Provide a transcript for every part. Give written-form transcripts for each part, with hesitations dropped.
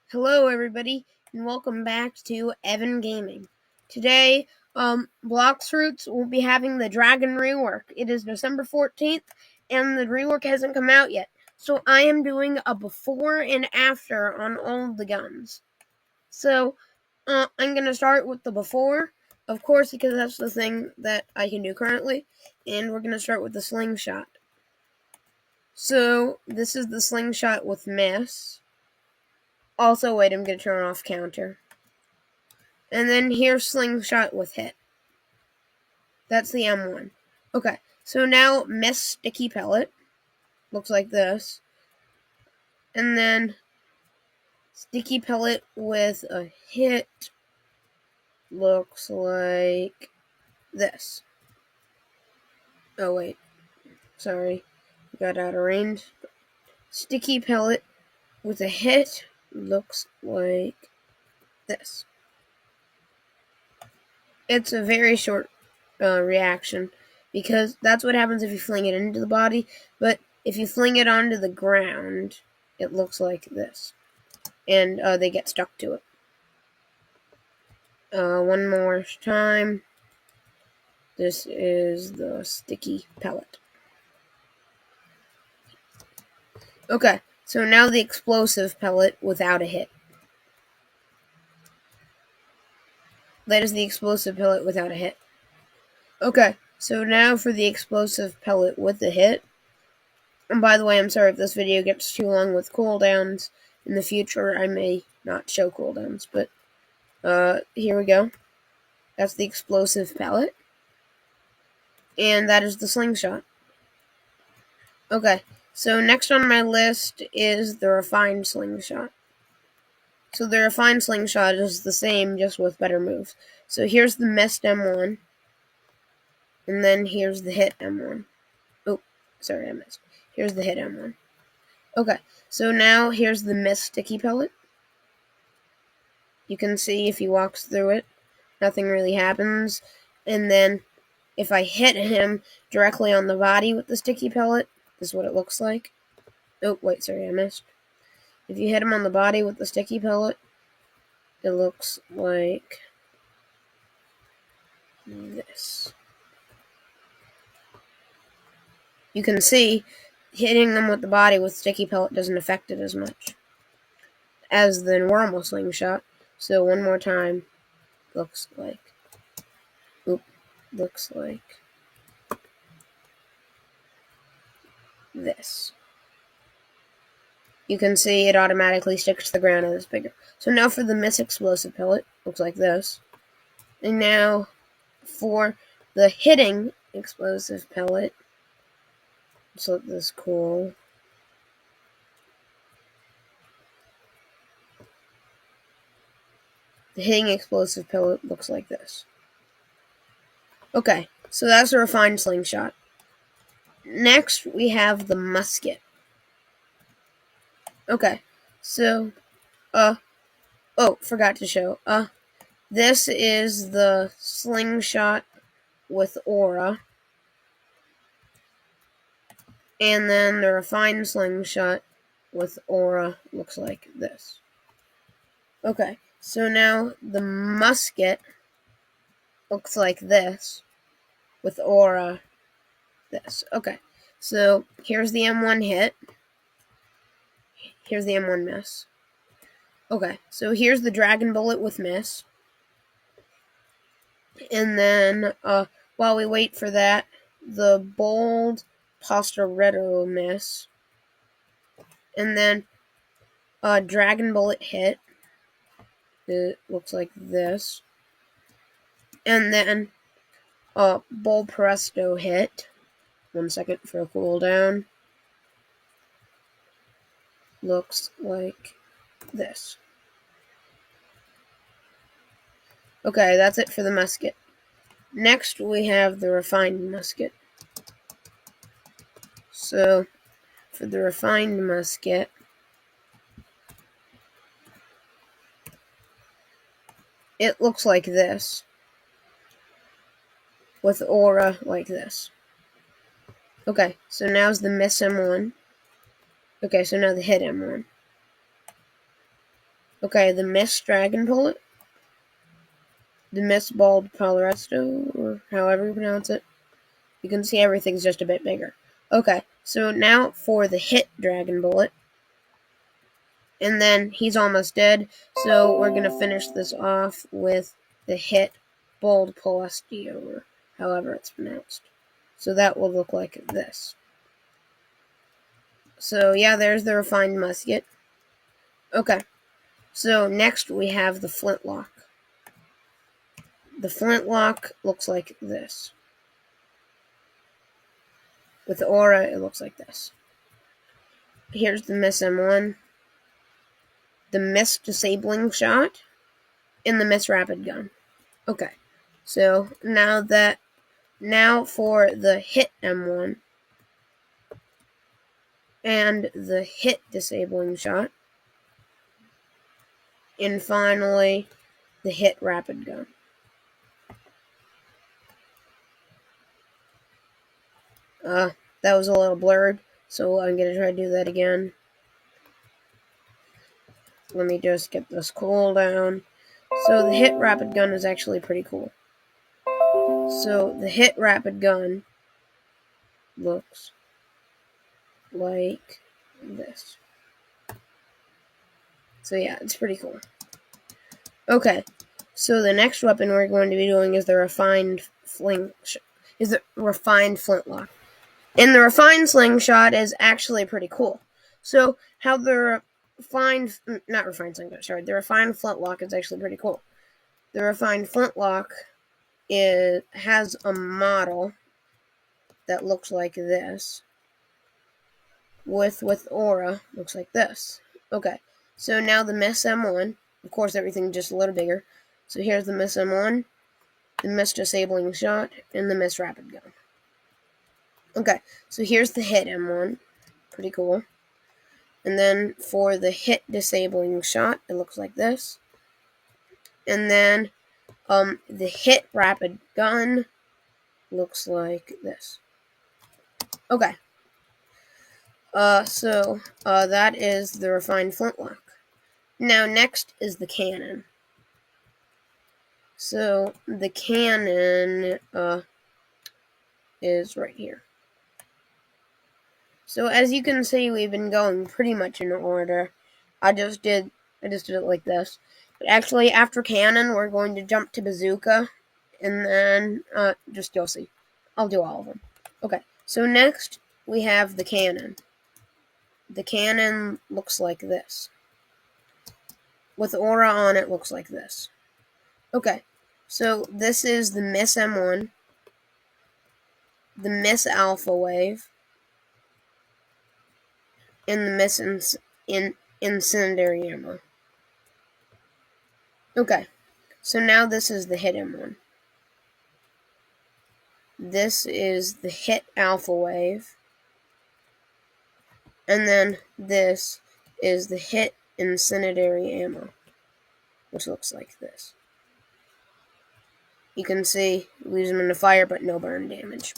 Hello, everybody, and welcome back to Evan Gaming. Today, Blox Fruits will be having the Dragon rework. It is December 14th, and the rework hasn't come out yet. So I am doing a before and after on all of the guns. So, I'm going to start with the before, of course, because that's the thing that I can do currently, and we're going to start with the slingshot. So, this is the slingshot with miss. Also, wait, I'm going to turn off counter. And then here's slingshot with hit. That's the M1. Okay, so now miss sticky pellet. Looks like this. And then sticky pellet with a hit. Looks like this. Oh, wait. Sorry. Got out of range. Sticky pellet with a hit. Looks like this. It's a very short reaction, because that's what happens if you fling it into the body, but if you fling it onto the ground, it looks like this, and they get stuck to it. One more time. This is the sticky pellet. Okay, so now the explosive pellet without a hit. That is the explosive pellet without a hit. Okay, so now for the explosive pellet with the hit. And by the way, I'm sorry if this video gets too long with cooldowns. In the future, I may not show cooldowns, but here we go. That's the explosive pellet. And that is the slingshot. Okay, so next on my list is the refined slingshot. So the refined slingshot is the same, just with better moves. So here's the missed M1. And then here's the hit M1. Oh, sorry, I missed. Here's the hit M1. Okay, so now here's the missed sticky pellet. You can see if he walks through it, nothing really happens. And then if I hit him directly on the body with the sticky pellet, this is what it looks like. Oh, wait, sorry, I missed. If you hit him on the body with the sticky pellet, it looks like this. You can see hitting them with the body with sticky pellet doesn't affect it as much as the normal slingshot. So one more time, looks like this. You can see it automatically sticks to the ground and it's bigger. So now for the miss explosive pellet, looks like this. And now for the hitting explosive pellet, let's let this cool. The hitting explosive pellet looks like this. Okay, so that's a refined slingshot. Next, we have the musket. Okay, so, forgot to show. This is the slingshot with aura. And then the refined slingshot with aura looks like this. Okay, so now the musket looks like this with aura this. Okay, so here's the M1 hit. Here's the M1 miss. Okay, so here's the dragon bullet with miss. And then, while we wait for that, the bold Post-rework miss. And then, dragon bullet hit. It looks like this. And then, bold presto hit. 1 second for a cooldown. Looks like this. Okay, that's it for the musket. Next, we have the refined musket. So, for the refined musket, it looks like this, with aura like this. Okay, so now's the miss M1. Okay, so now the hit M1. Okay, the Mist Dragon Bullet. The Mist Balled Paleresto, or however you pronounce it. You can see everything's just a bit bigger. Okay, so now for the Hit Dragon Bullet. And then he's almost dead, so we're going to finish this off with the Hit Bold Palestio, or however it's pronounced. So that will look like this. So yeah, there's the refined musket. Okay, so next we have the Flintlock. The Flintlock looks like this. With the aura, it looks like this. Here's the Miss M1, the Miss Disabling Shot, and the Miss Rapid Gun. Okay, so now for the Hit M1 and the Hit Disabling Shot, and finally the Hit Rapid Gun. That was a little blurred, so I'm going to try to do that again. Let me just get this cooldown. So the Hit Rapid Gun is actually pretty cool. So the Hit Rapid Gun looks like this. So yeah, it's pretty cool. Okay, so the next weapon we're going to be doing is the refined Flintlock. And the refined slingshot is actually pretty cool. So how the the refined flintlock is actually pretty cool. The refined flintlock has a model that looks like this. With aura, looks like this. Okay, so now the Miss M1. Of course, everything just a little bigger. So here's the Miss M1, the Miss Disabling Shot, and the Miss Rapid Gun. Okay, so here's the Hit M1. Pretty cool. And then for the Hit Disabling Shot, it looks like this. And then the Hit Rapid Gun looks like this. Okay. So that is the refined flintlock. Now next is the cannon. So the cannon is right here. So as you can see, we've been going pretty much in order. I just did it like this. But actually, after cannon, we're going to jump to bazooka, and then you'll see. I'll do all of them. Okay. So next we have the cannon. The cannon looks like this. With aura on it, looks like this. Okay. So this is the Miss M1, the Miss Alpha Wave, and the Miss Incendiary Ammo. Okay, so now this is the Hit M1. This is the Hit Alpha Wave. And then this is the Hit Incendiary Ammo, which looks like this. You can see, leaves them in the fire, but no burn damage.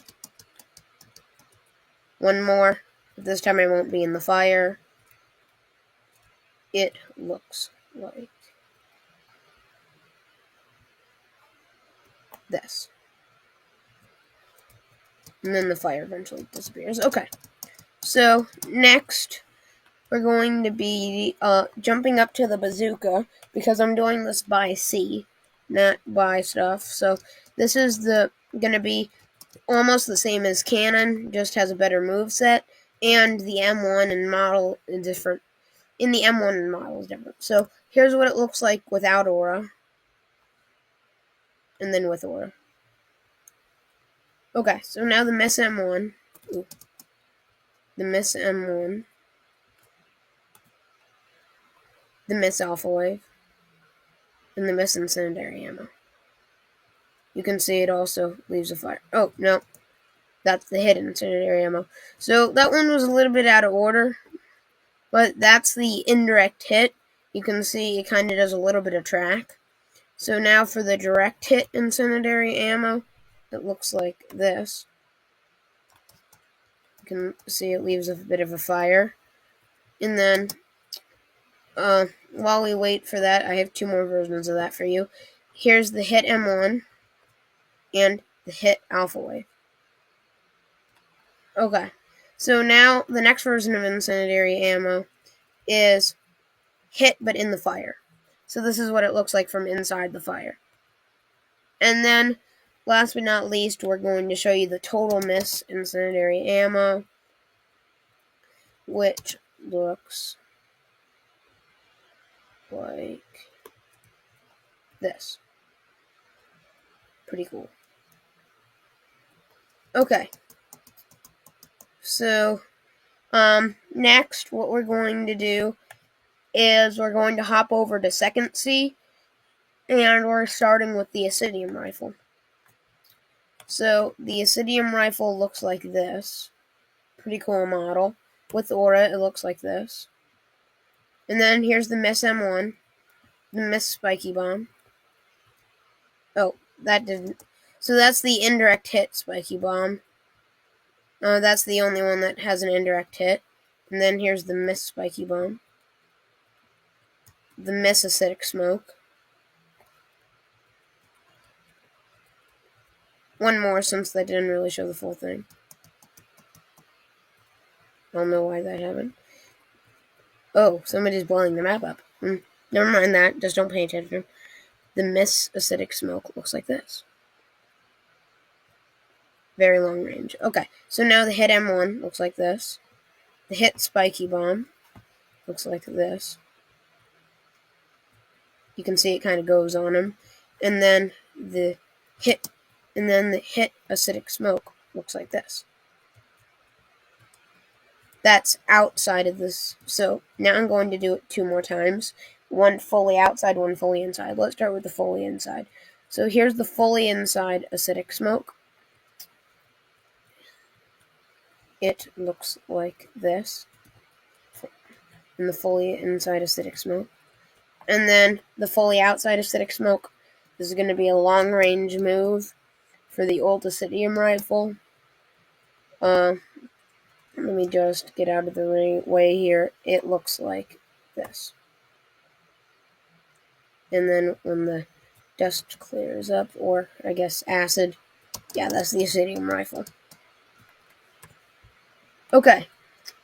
One more. This time I won't be in the fire. It looks like this. And then the fire eventually disappears. Okay. So, next, we're going to be jumping up to the bazooka, because I'm doing this by sea, not by stuff. So, this is going to be almost the same as cannon, just has a better moveset, and the M1 and model is different. In the M1 and model is different. So, here's what it looks like without aura, and then with aura. Okay, so now the Miss M1. The Miss M1. The Miss Alpha Wave. And the Miss Incendiary Ammo. You can see it also leaves a fire. Oh, no. That's the Hit Incendiary Ammo. So that one was a little bit out of order. But that's the indirect hit. You can see it kind of does a little bit of track. So now for the direct hit Incendiary Ammo, it looks like this. You can see it leaves a bit of a fire. And then while we wait for that, I have two more versions of that for you. Here's the Hit M1 and the Hit Alpha Wave. Okay, so now the next version of incendiary ammo is Hit but in the fire. So this is what it looks like from inside the fire. And then, last but not least, we're going to show you the total miss incendiary ammo, which looks like this. Pretty cool. Okay. So, next, what we're going to do is we're going to hop over to Second C, and we're starting with the Acidum Rifle. So, the Acidum Rifle looks like this. Pretty cool model. With aura, it looks like this. And then here's the Miss M1, the Miss Spiky Bomb. Oh, that didn't. So that's the indirect hit Spiky Bomb. That's the only one that has an indirect hit. And then here's the Miss Spiky Bomb. The Miss Acidic Smoke. One more, since they didn't really show the full thing. I don't know why that happened. Oh, somebody's blowing the map up. Never mind that, just don't pay attention. The Miss Acidic Smoke looks like this. Very long range. Okay, so now the Hit M1 looks like this. The Hit Spiky Bomb looks like this. You can see it kind of goes on him. And then the Hit Acidic Smoke looks like this. That's outside of this. So now I'm going to do it two more times. One fully outside, one fully inside. Let's start with the fully inside. So here's the fully inside Acidic Smoke. It looks like this. And the fully inside Acidic Smoke. And then the fully outside Acidic Smoke. This is going to be a long range move for the old Acidum Rifle. Let me just get out of the way here. It looks like this. And then when the dust clears up, or I guess acid, yeah, that's the Acidum Rifle. Okay,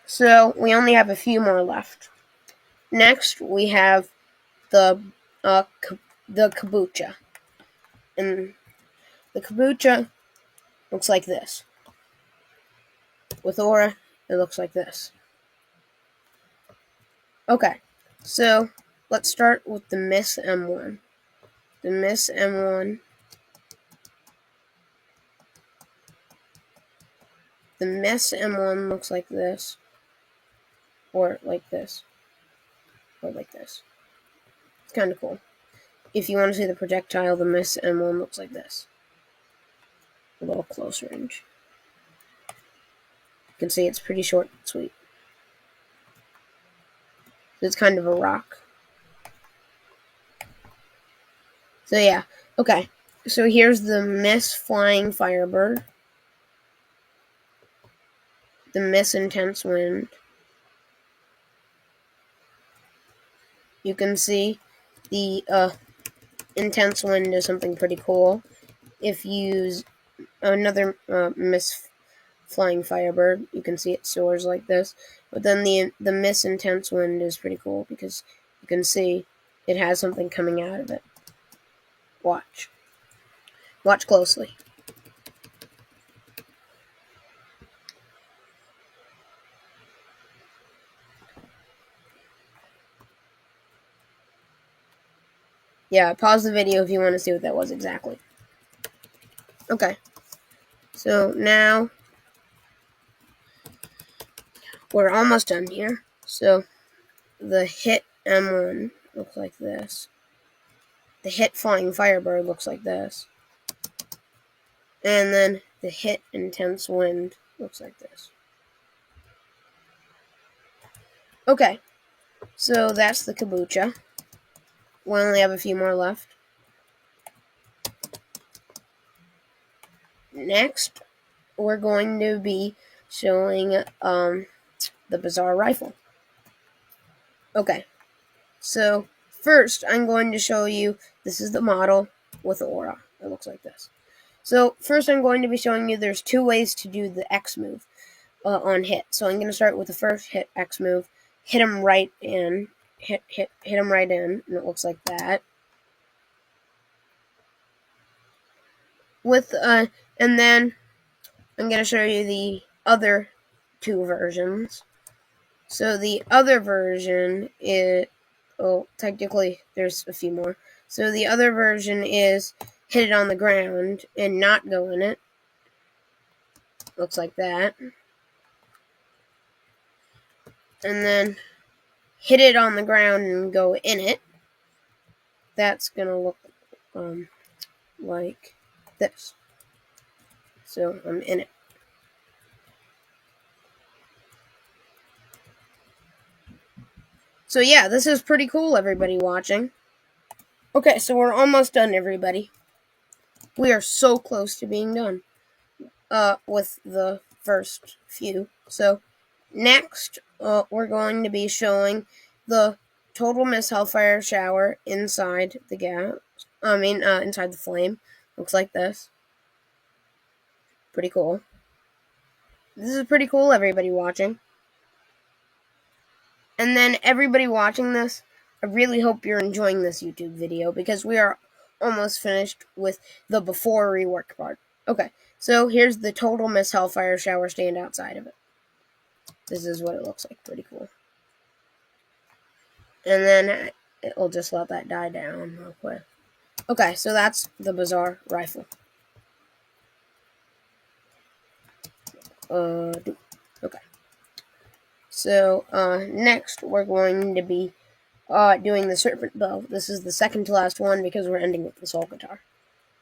so we only have a few more left. Next, we have the Kabucha. And the Kabucha looks like this. With aura, it looks like this. Okay, so let's start with the Miss M1. The Miss M1. The Miss M1 looks like this. Or like this. Or like this. It's kind of cool. If you want to see the projectile, the Miss M1 looks like this. A little close range. You can see it's pretty short and sweet. It's kind of a rock. So yeah, okay. So here's the Miss Flying Firebird. The Miss Intense Wind. You can see the Intense Wind is something pretty cool. If you use another Miss Flying Firebird, you can see it soars like this. But then the Miss Intense Wind is pretty cool because you can see it has something coming out of it. Watch. Watch closely. Yeah, pause the video if you want to see what that was exactly. Okay. So now we're almost done here. So the Hit M1 looks like this. The Hit Flying Firebird looks like this. And then the Hit Intense Wind looks like this. Okay. So that's the Kabucha. We only have a few more left. Next, we're going to be showing the Bizarre Rifle. Okay, So first, I'm going to show you, this is the model with the aura. It looks like this. So first I'm going to be showing you there's two ways to do the X move on hit. So I'm going to start with the first hit X move, hit him right in, hit him right in, and it looks like that. And then I'm going to show you the other two versions. So the other version is, oh, technically there's a few more. So the other version is hit it on the ground and not go in it. Looks like that. And then hit it on the ground and go in it. That's gonna look like this. So I'm in it. So yeah, this is pretty cool, everybody watching. Okay, so we're almost done, everybody. We are so close to being done with the first few. So next, we're going to be showing the total miss hellfire shower inside the gas. Inside the flame. Looks like this. Pretty cool. This is pretty cool, everybody watching. And then everybody watching this, I really hope you're enjoying this YouTube video because we are almost finished with the before rework part. Okay, so here's the total miss hellfire shower stand outside of it. This is what it looks like. Pretty cool. And then it'll just let that die down real quick. Okay, so that's the Bizarre Rifle. Okay. So, next we're going to be doing the Serpent Bow. This is the second to last one because we're ending with the Soul Guitar.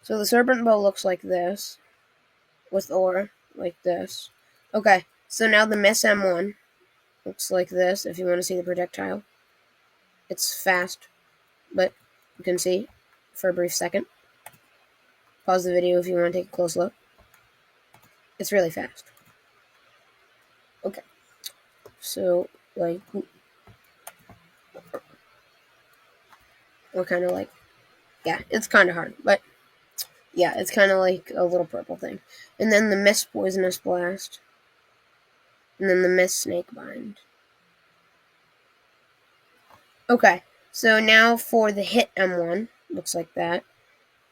So the Serpent Bow looks like this, with aura, like this. Okay, so now the Miss M1 looks like this, if you want to see the projectile. It's fast, but you can see for a brief second. Pause the video if you want to take a close look. It's really fast. Okay, so, like, we're kind of like, yeah, it's kind of hard, but yeah, it's kind of like a little purple thing. And then the Miss Poisonous Blast. And then the Miss Snake Bind. Okay, so now for the hit M1, looks like that.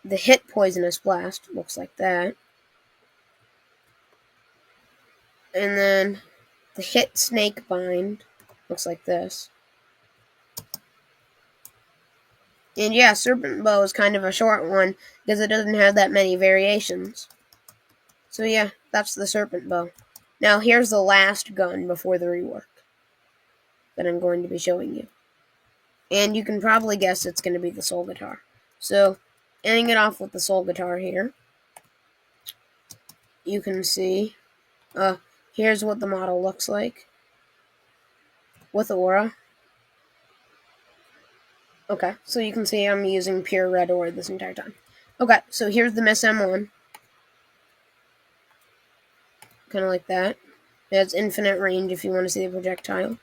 The hit Poisonous Blast looks like that. And then the hit Snake Bind looks like this. And yeah, Serpent Bow is kind of a short one because it doesn't have that many variations. So yeah, that's the Serpent Bow. Now here's the last gun before the rework that I'm going to be showing you. And you can probably guess it's going to be the Soul Guitar. So, ending it off with the Soul Guitar here. You can see, here's what the model looks like. With aura. Okay, so you can see I'm using pure red ore this entire time. Okay, so here's the Miss M1. Kind of like that. It has infinite range if you want to see the projectile.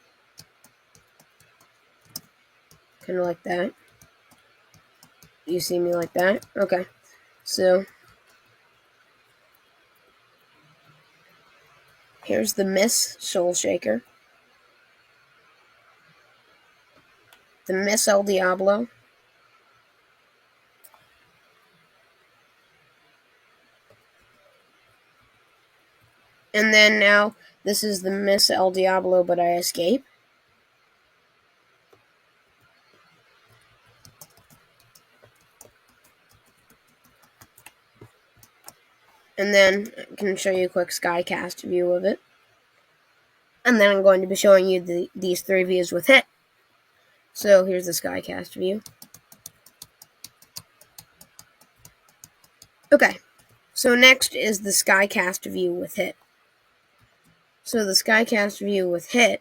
Kind of like that. You see me like that? Okay, so here's the Miss Soul Shaker. The Miss El Diablo. And then now, this is the Miss El Diablo, but I escape. And then I can show you a quick Skycast view of it. And then I'm going to be showing you these three views with hit. So here's the Skycast view. Okay, so next is the Skycast view with hit. So the Skycast view with hit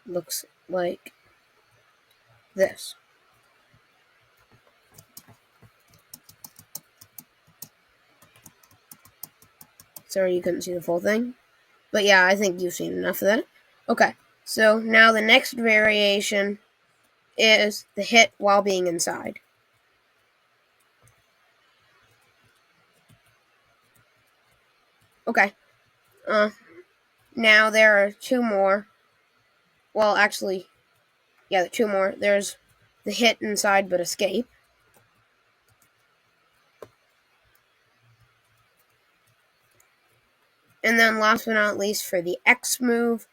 looks like this. Sorry you couldn't see the full thing. But yeah, I think you've seen enough of that. Okay, so now the next variation is the hit while being inside. Okay. Now there are two more. Well, actually, yeah, two more. There's the hit inside but escape. And then last but not least, for the X move,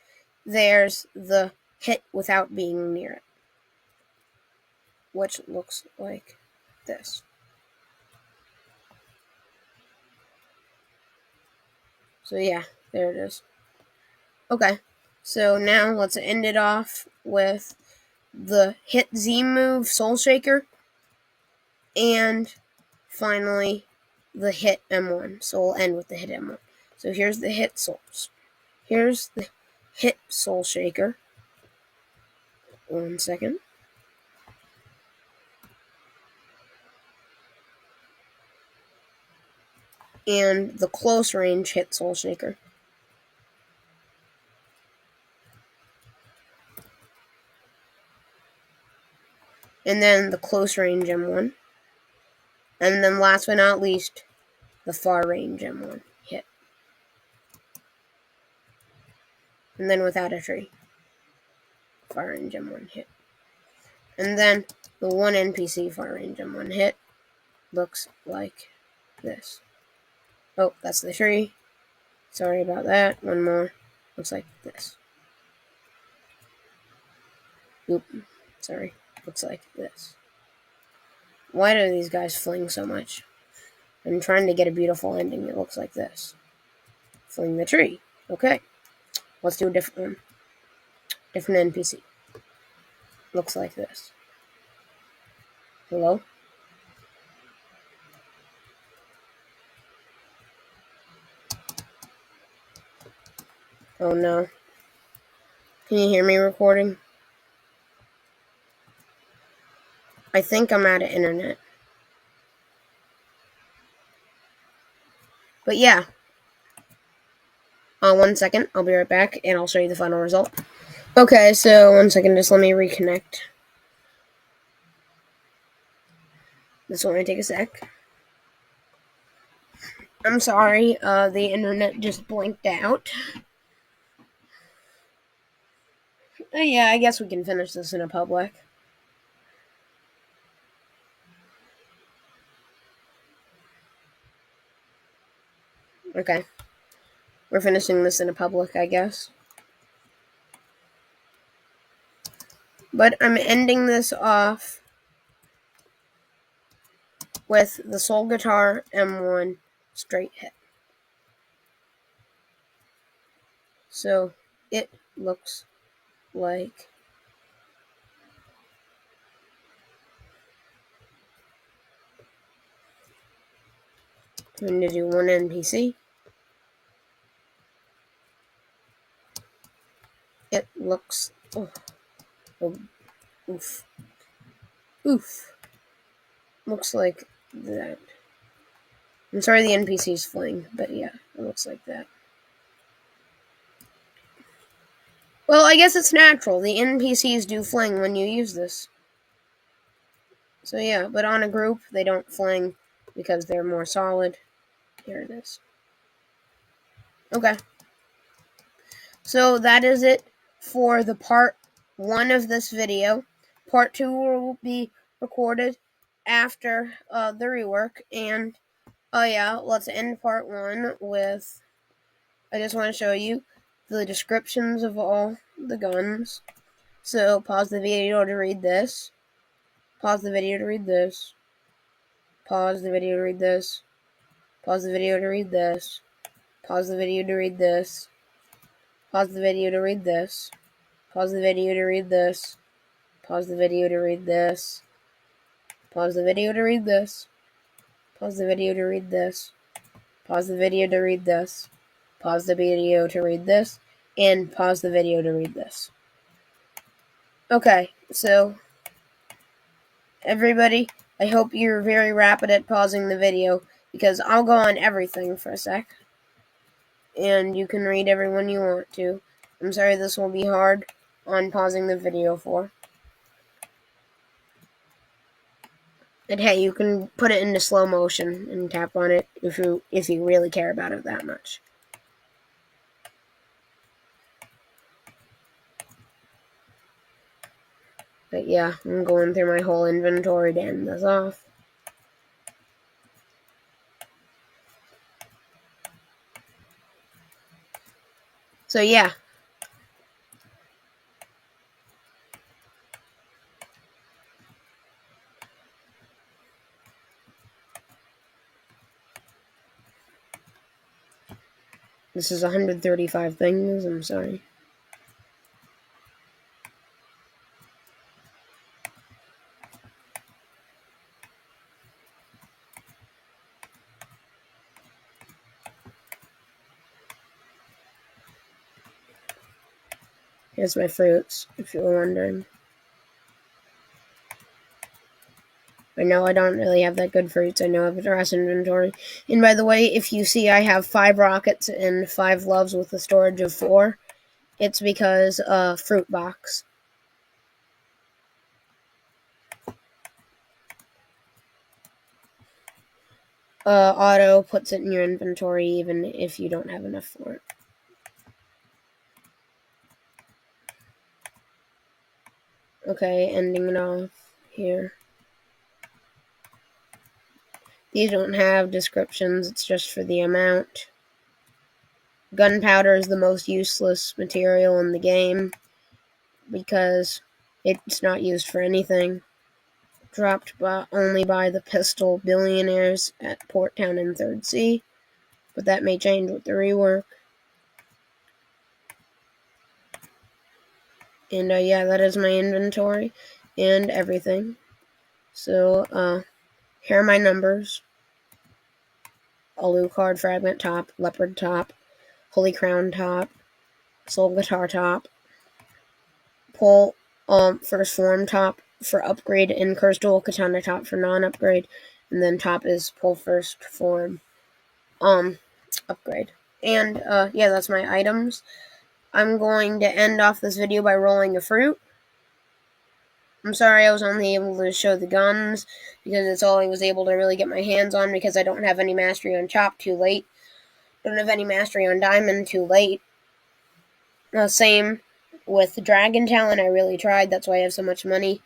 there's the hit without being near it, which looks like this. So yeah, there it is. Okay, so now let's end it off with the hit Z move, Soul Shaker, and finally the hit M1. So we'll end with the hit M1. So here's the hit Souls. Here's the hit Soul Shaker. 1 second. And the close range hit Soul Shaker. And then the close range M1. And then last but not least, the far range M1 hit. And then without a tree, far range M1 hit. And then the one NPC far range M1 hit looks like this. Oh, that's the tree. Sorry about that. One more. Looks like this. Oop. Sorry. Looks like this. Why do these guys fling so much? I'm trying to get a beautiful ending. It looks like this. Fling the tree. Okay. Let's do a different one. Different NPC. Looks like this. Hello? Oh no. Can you hear me recording? I think I'm out of internet. But yeah. 1 second. I'll be right back and I'll show you the final result. Okay, so 1 second. Just let me reconnect. This will only take a sec. I'm sorry. The internet just blinked out. Yeah, I guess we can finish this in a public. Okay. We're finishing this in a public, I guess. But I'm ending this off with the Soul Guitar M1 straight hit. So it looks like I'm going to do one NPC. It looks... oof. Oof. Looks like that. I'm sorry the NPC's fling, but yeah, it looks like that. Well, I guess it's natural. The NPCs do fling when you use this. So yeah, but on a group, they don't fling because they're more solid. Here it is. Okay. So that is it for the part 1 of this video. Part 2 will be recorded after the rework. And, oh yeah, let's end part 1 with... I just want to show you the descriptions of all the guns. So pause the video to read this. Pause the video to read this. Pause the video to read this. Pause the video to read this. Pause the video to read this. Pause the video to read this. Pause the video to read this. Pause the video to read this. Pause the video to read this. Pause the video to read this. Pause the video to read this. Pause the video to read this. And pause the video to read this. Okay, so everybody, I hope you're very rapid at pausing the video because I'll go on everything for a sec. And you can read every one you want to. I'm sorry this will be hard on pausing the video for. And hey, you can put it into slow motion and tap on it if you really care about it that much. But yeah, I'm going through my whole inventory to end this off. So yeah. This is 135 things, I'm sorry. Here's my fruits, if you were wondering. I know I don't really have that good fruits. I know I have a dress inventory. And by the way, if you see I have 5 rockets and 5 loves with a storage of 4, it's because fruit box. Auto puts it in your inventory even if you don't have enough for it. Okay, ending it off here. These don't have descriptions, it's just for the amount. Gunpowder is the most useless material in the game because it's not used for anything. Dropped only by the pistol billionaires at Port Town in 3rd Sea, but that may change with the rework. And yeah, that is my inventory and everything. So, here are my numbers. Alucard Fragment top, Leopard top, Holy Crown top, Soul Guitar top, Pull First Form top for upgrade, and Cursed Dual Katana top for non-upgrade, and then top is Pull First Form upgrade. And yeah, that's my items. I'm going to end off this video by rolling a fruit. I'm sorry I was only able to show the guns, because it's all I was able to really get my hands on, because I don't have any mastery on Chop, too late. Don't have any mastery on Diamond, too late. Same with Dragon Talent, I really tried, that's why I have so much money.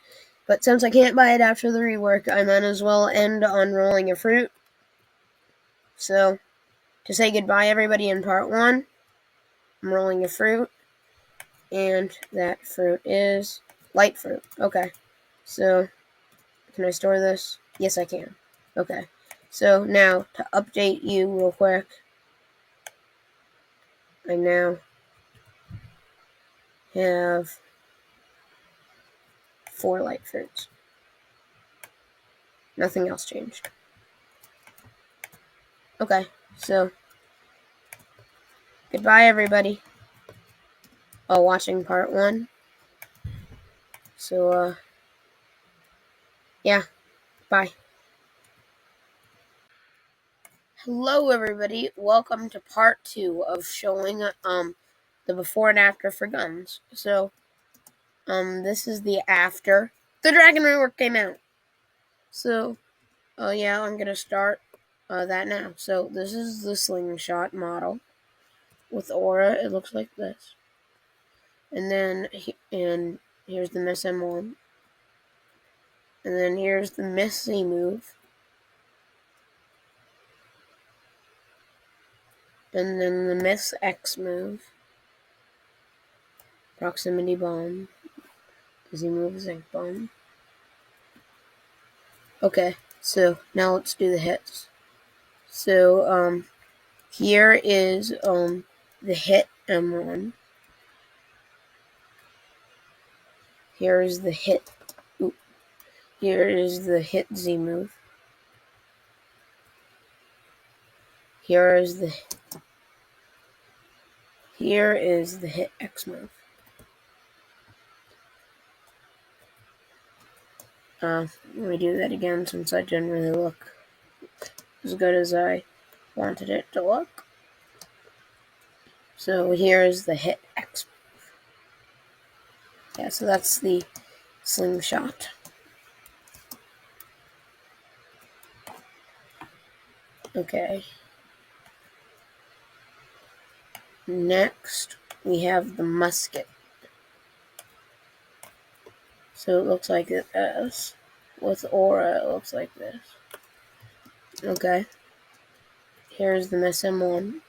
But since I can't buy it after the rework, I might as well end on rolling a fruit. So, to say goodbye everybody in part 1, I'm rolling a fruit, and that fruit is light fruit. Okay, so can I store this? Yes, I can. Okay, so now to update you real quick, I now have 4 light fruits. Nothing else changed. Okay, so goodbye everybody. Watching part 1. So, yeah, bye. Hello everybody, welcome to part 2 of showing the before and after for guns. So, this is the after the Dragon Rework came out. So, yeah, I'm gonna start that now. So, this is the slingshot model with aura. It looks like this. And then, here's the Miss M1. And then here's the Miss Z move. And then the Miss X move. Proximity bomb. Z move Zinc bomb. Okay, so now let's do the hits. So, here is, the hit M1. Here is the hit, here is the hit Z move. Here is the hit X move. Let me do that again since that didn't really look as good as I wanted it to look. So here is the hit X move. Yeah, so that's the slingshot. Okay. Next, we have the Musket. So it looks like this. With aura, it looks like this. Okay. Here's the Miss M1.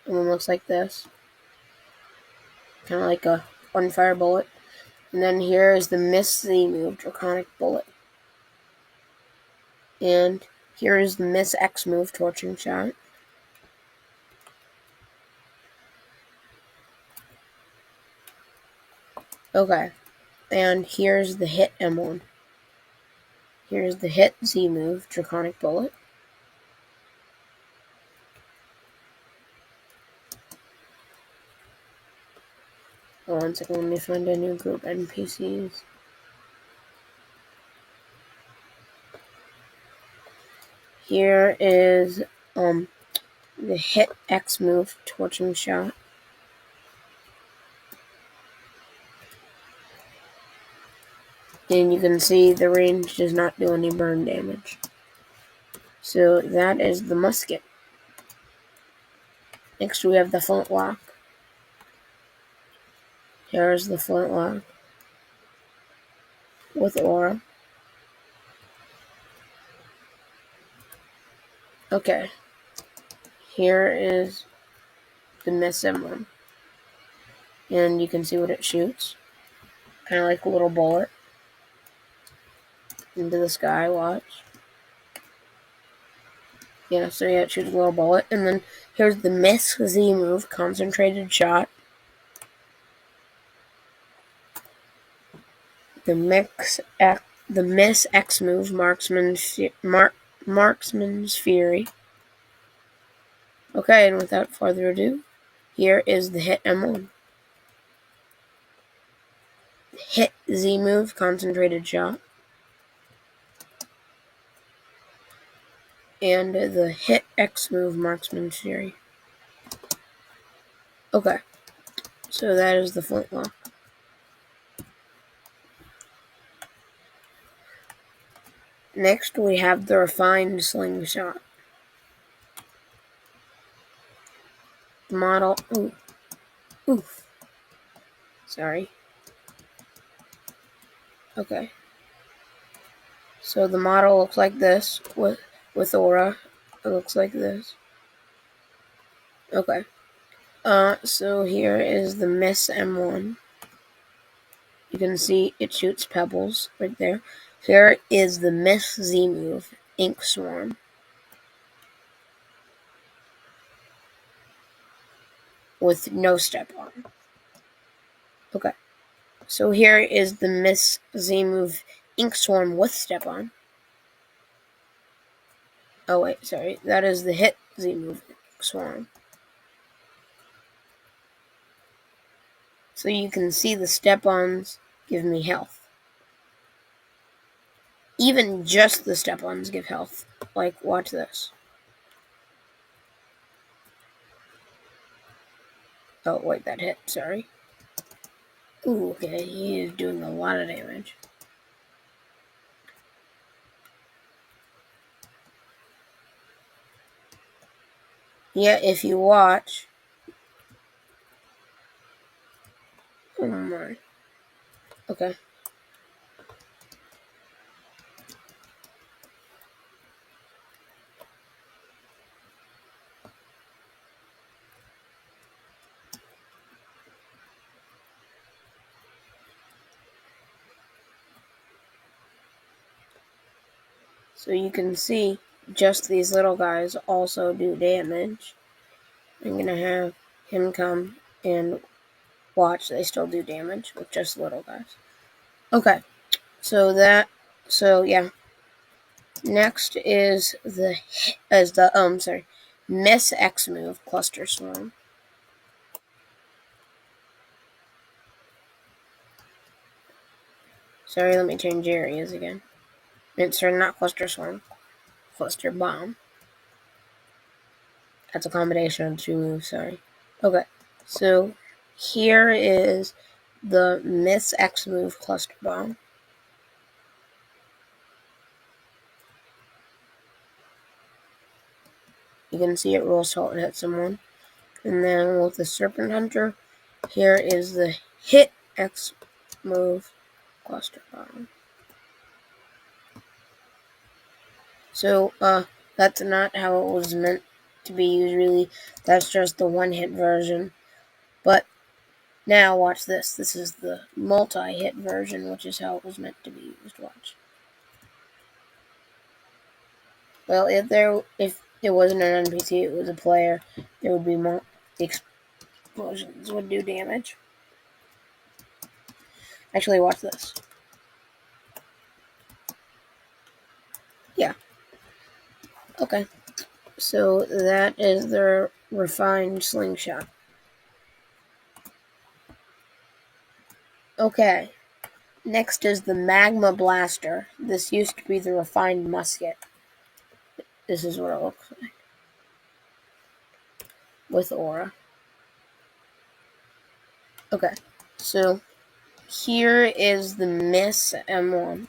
And it looks like this. Kind of like a one-fire bullet. And then here is the Miss Z move, Draconic Bullet. And here is the Miss X move, Torching Shot. Okay. And here's the Hit M1. Here's the Hit Z move, Draconic Bullet. Oh, 1 second, let me find a new group NPCs. Here is the Hit X move, Torching Shot. And you can see the range does not do any burn damage. So that is the Musket. Next we have the Flintlock. Here's the Flintlock with aura. Okay. Here is the Miss M1. And you can see what it shoots. Kind of like a little bullet into the sky, watch. Yeah, so yeah, it shoots a little bullet. And then here's the Miss Z move, Concentrated Shot. The Miss X move, Marksman's Fury. Okay, and without further ado, here is the Hit M1. Hit Z move, Concentrated Shot. And the Hit X move, Marksman's Fury. Okay, so that is the Flintlock. Next, we have the Refined Slingshot. The model. Oof. Sorry. Okay. So the model looks like this with aura. It looks like this. Okay. So here is the Miss M1. You can see it shoots pebbles right there. Here is the Miss Z move, Ink Swarm. With no step on. Okay. So here is the Miss Z move, Ink Swarm with step on. Oh wait, sorry. That is the Hit Z move, Ink Swarm. So you can see the step-ons give me health. Even just the step-ons give health. Like, watch this. Oh, wait, that hit, sorry. Ooh, okay, he is doing a lot of damage. Yeah, if you watch... Oh my. Okay. So you can see just these little guys also do damage. I'm gonna have him come and watch. They still do damage with just little guys. Okay. So yeah. Next is the Miss X move, Cluster Swarm. Sorry, let me change areas again. It's not Cluster Swarm, Cluster Bomb. That's a combination of two moves, sorry. Okay, so here is the Miss X move, Cluster Bomb. You can see it rolls till it hits someone. And then with the Serpent Hunter, here is the hit X move cluster bomb. So, that's not how it was meant to be used, really. That's just the one-hit version. But now watch this. This is the multi-hit version, which is how it was meant to be used. Watch. Well, if it wasn't an NPC, it was a player, there would be more. The explosions would do damage. Actually, watch this. Yeah. Okay. So that is the refined slingshot. Okay. Next is the Magma Blaster. This used to be the refined musket. This is what it looks like. With aura. Okay. So here is the Miss M1.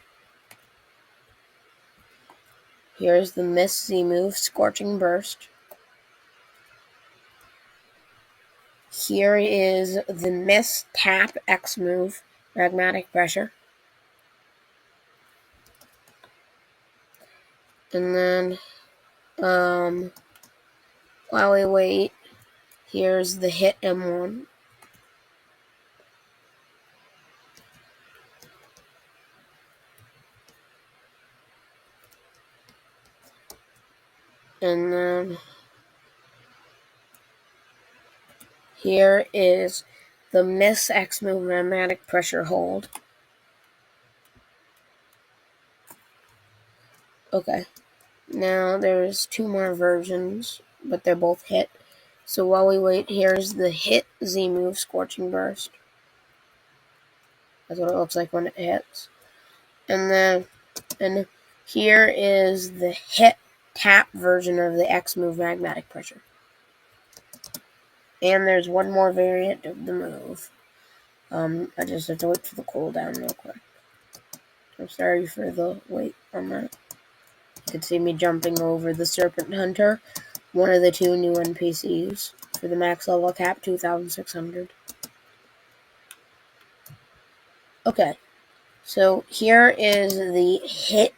Here's the Miss Z move, Scorching Burst. Here is the Miss Tap X move, Magmatic Pressure. And then, while we wait, here's the Hit M1. And then, here is the Miss X move, Magmatic Pressure Hold. Okay. Now there's two more versions, but they're both hit. So while we wait, here's the Hit Z move, Scorching Burst. That's what it looks like when it hits. And here is the Hit Tap version of the X move, Magmatic Pressure. And there's one more variant of the move. I just have to wait for the cooldown real quick. I'm sorry for the wait on that. You can see me jumping over the Serpent Hunter, one of the two new NPCs for the max level cap, 2,600. Okay, so here is the Hit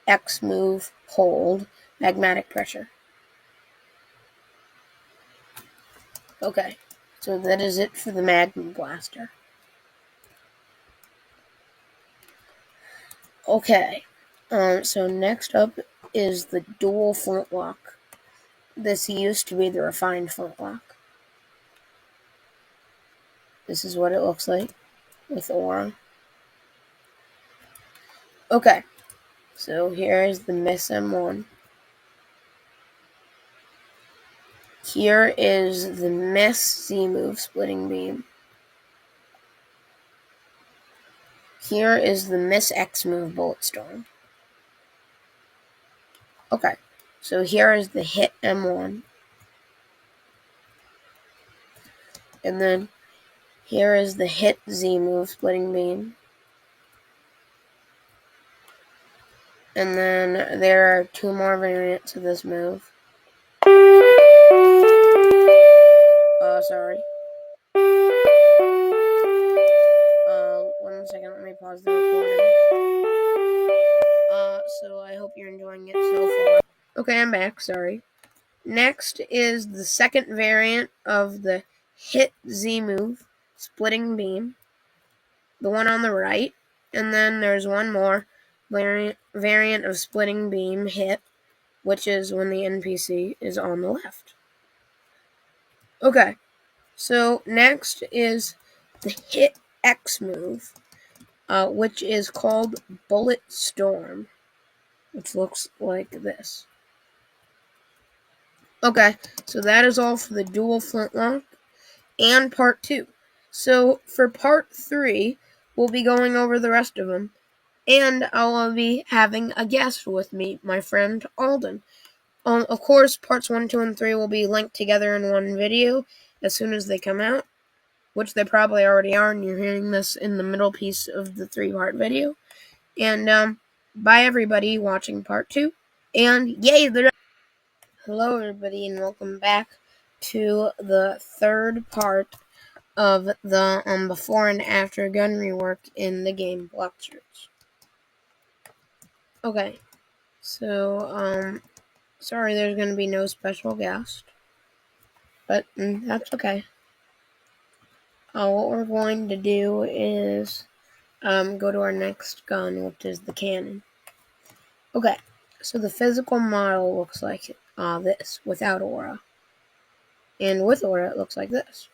X move Hold, Magmatic Pressure. Okay, so that is it for the Magma Blaster. Okay, so next up is the Dual Flintlock. This used to be the refined Flintlock. This is what it looks like with aura. Okay, so here is the Miss M1. Here is the Miss Z move, Splitting Beam. Here is the Miss X move, Bulletstorm. Okay, so here is the Hit M1. And then here is the Hit Z move, Splitting Beam. And then there are two more variants of this move. Sorry. 1 second, let me pause the recording. So I hope you're enjoying it so far. Okay, I'm back, sorry. Next is the second variant of the Hit Z move, Splitting Beam. The one on the right. And then there's one more variant of Splitting Beam Hit, which is when the NPC is on the left. Okay, so next is the Hit X move, which is called Bulletstorm, which looks like this. Okay, so that is all for the Dual Flintlock and Part 2. So for Part 3, we'll be going over the rest of them, and I'll be having a guest with me, my friend Alden. Of course, Parts 1, 2, and 3 will be linked together in one video as soon as they come out, which they probably already are, and you're hearing this in the middle piece of the 3-part video. And bye everybody watching Part 2, and yay, Hello everybody and welcome back to the third part of the before and after gun rework in the game Blox. Okay, so sorry there's going to be no special guest, but that's okay. What we're going to do is go to our next gun, which is the cannon. Okay, so the physical model looks like this, without aura. And with aura, it looks like this.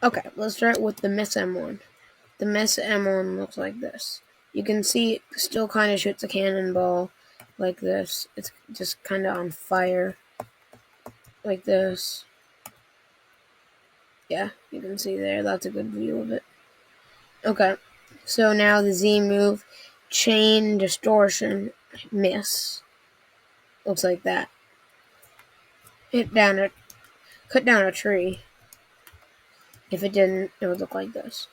Okay, let's start with the Miss M1. The Miss M1 looks like this. You can see it still kind of shoots a cannonball like this. It's just kind of on fire like this. Yeah, you can see there. That's a good view of it. Okay, so now the Z move, chain distortion, miss. Looks like that. Cut down a tree. If it didn't, it would look like this.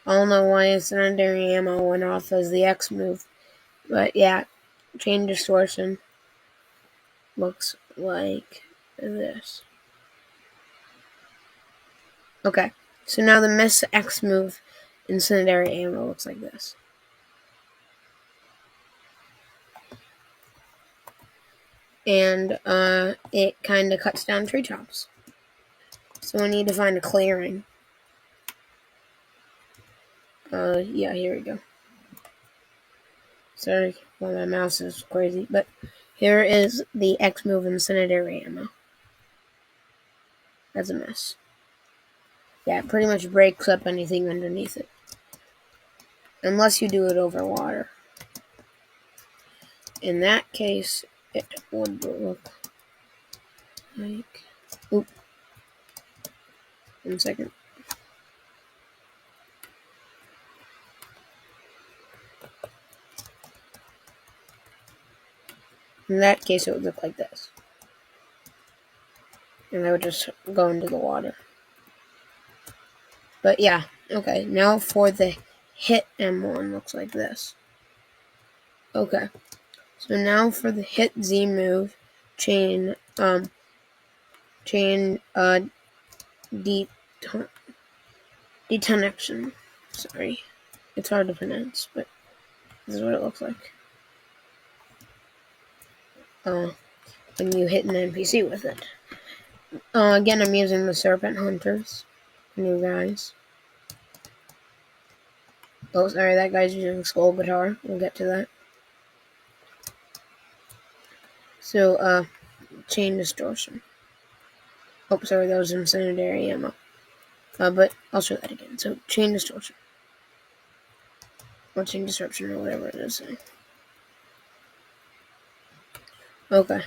I don't know why incendiary ammo went off as the X move, but yeah, chain distortion looks like this. Okay, so now the Miss X move incendiary ammo looks like this. And it kind of cuts down tree tops. So we need to find a clearing. Yeah, here we go. Sorry, well, my mouse is crazy, but here is the X move incendiary ammo. That's a mess. Yeah, it pretty much breaks up anything underneath it. Unless you do it over water. In that case, it would look like... Oop. 1 second. In that case, it would look like this. And I would just go into the water. But yeah, okay. Now for the hit M1, looks like this. Okay. So now for the hit Z move, chain detonation. Sorry. It's hard to pronounce, but this is what it looks like. When you hit an NPC with it. Again, I'm using the Serpent Hunters. New guys. Oh, sorry, that guy's using Skull Guitar. We'll get to that. So, chain distortion. Oh, sorry, that was incendiary ammo. But I'll show that again. So, chain distortion. Or chain disruption, or whatever it is. Okay.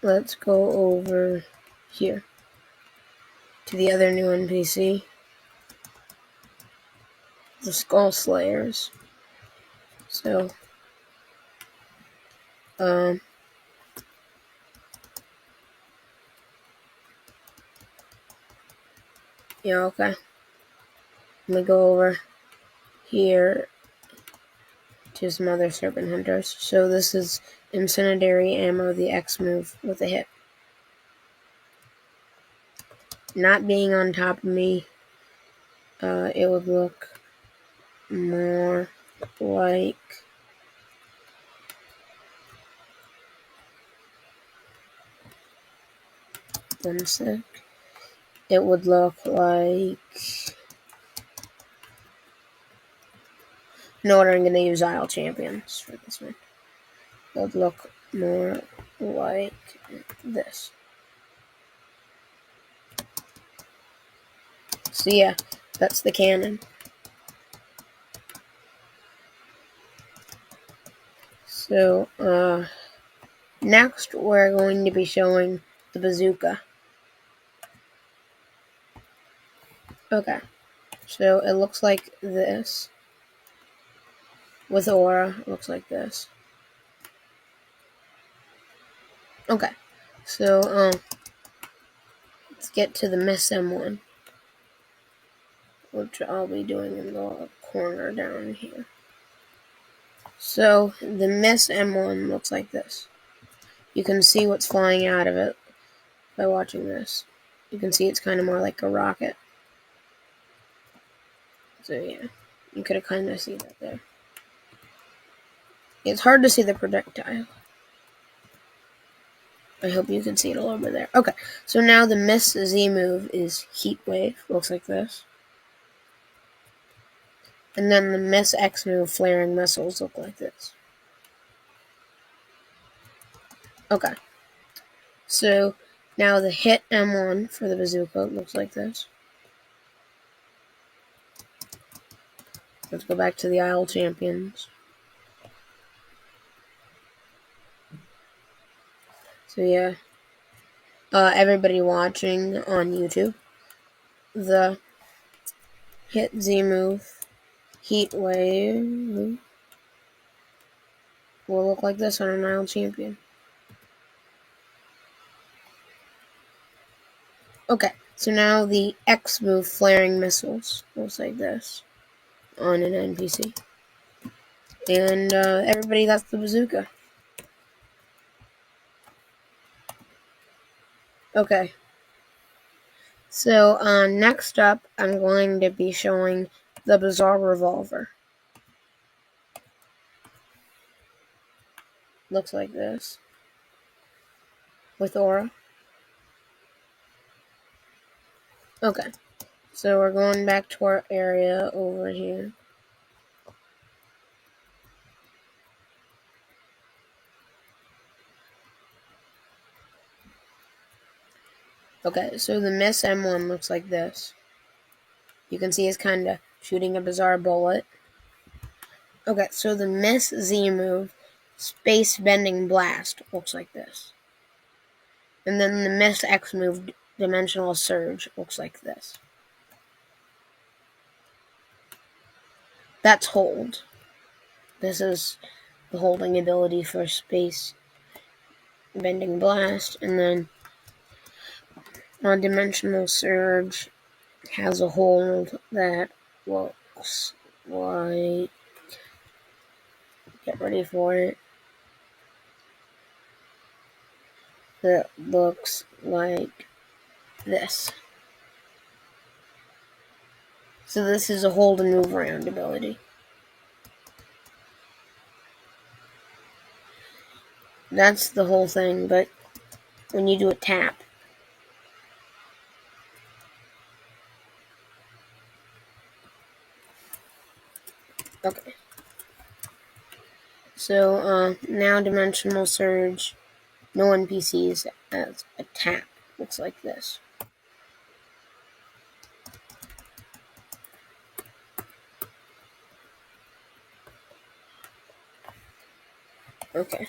Let's go over here to the other new NPC. The Skull Slayers. So, yeah, okay. Let me go over here to some other Serpent Hunters. So this is incendiary ammo, the X move with a hit. Not being on top of me, it would look more like one sec. It would look like... You know what, I'm going to use Isle Champions for this one. It would look more like this. So yeah, that's the cannon. So, next we're going to be showing the bazooka. Okay, so it looks like this. With aura, it looks like this. Okay, so, let's get to the Miss M1. which I'll be doing in the corner down here. So the Miss M1 looks like this. You can see what's flying out of it by watching this. You can see it's kind of more like a rocket. So yeah, you could kind of see that there. It's hard to see the projectile. I hope you can see it a little bit there. Okay, so now the Miss Z move is Heat Wave. Looks like this. And then the Miss X move, Flaring Missiles, look like this. Okay. So now the hit M1 for the Bazooka looks like this. Let's go back to the Isle Champions. So yeah, everybody watching on YouTube, the hit Z move, Heat Wave, will look like this on an Isle Champion. Okay, so now the X move, Flaring Missiles, looks like this on an NPC. And everybody got the Bazooka. Okay. So next up, I'm going to be showing the Bizarre Revolver. Looks like this. With aura. Okay. So we're going back to our area over here. Okay, so the Miss M1 looks like this. You can see it's kind of shooting a bizarre bullet. Okay, so the Miss Z move, Space Bending Blast, looks like this. And then the Miss X move, Dimensional Surge, looks like this. That's hold. This is the holding ability for Space Bending Blast. And then Dimensional Surge has a hold that looks like... Get ready for it. That looks like this. So this is a hold and move around ability. That's the whole thing, but when you do a tap, okay. So now Dimensional Surge, no NPCs as a tap. Looks like this. Okay.